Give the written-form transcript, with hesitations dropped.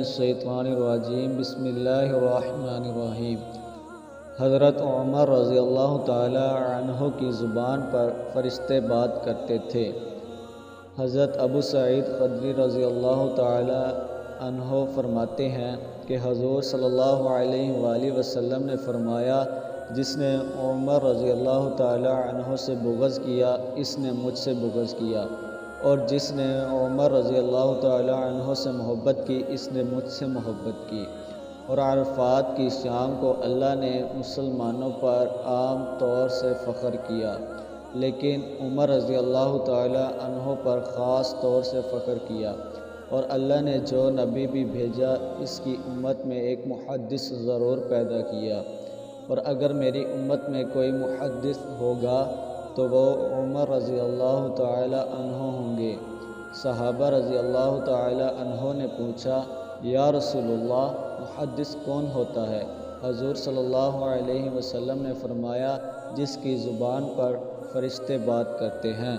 الشیطان الرجیم بسم اللہ الرحمن الرحیم۔ حضرت عمر رضی اللہ تعالی عنہ کی زبان پر فرشتے بات کرتے تھے۔ حضرت ابو سعید خدری رضی اللہ تعالی عنہ فرماتے ہیں کہ حضور صلی اللہ علیہ وآلہ وسلم نے فرمایا، جس نے عمر رضی اللہ تعالی عنہ سے بغض کیا اس نے مجھ سے بغض کیا، اور جس نے عمر رضی اللہ تعالی عنہ سے محبت کی اس نے مجھ سے محبت کی۔ اور عرفات کی شام کو اللہ نے مسلمانوں پر عام طور سے فخر کیا، لیکن عمر رضی اللہ تعالی عنہ پر خاص طور سے فخر کیا۔ اور اللہ نے جو نبی بھی بھیجا اس کی امت میں ایک محدث ضرور پیدا کیا، اور اگر میری امت میں کوئی محدث ہوگا تو وہ عمر رضی اللہ تعالی عنہ ہوں گے۔ صحابہ رضی اللہ تعالی عنہ نے پوچھا، یا رسول اللہ، محدث کون ہوتا ہے؟ حضور صلی اللہ علیہ وسلم نے فرمایا، جس کی زبان پر فرشتے بات کرتے ہیں۔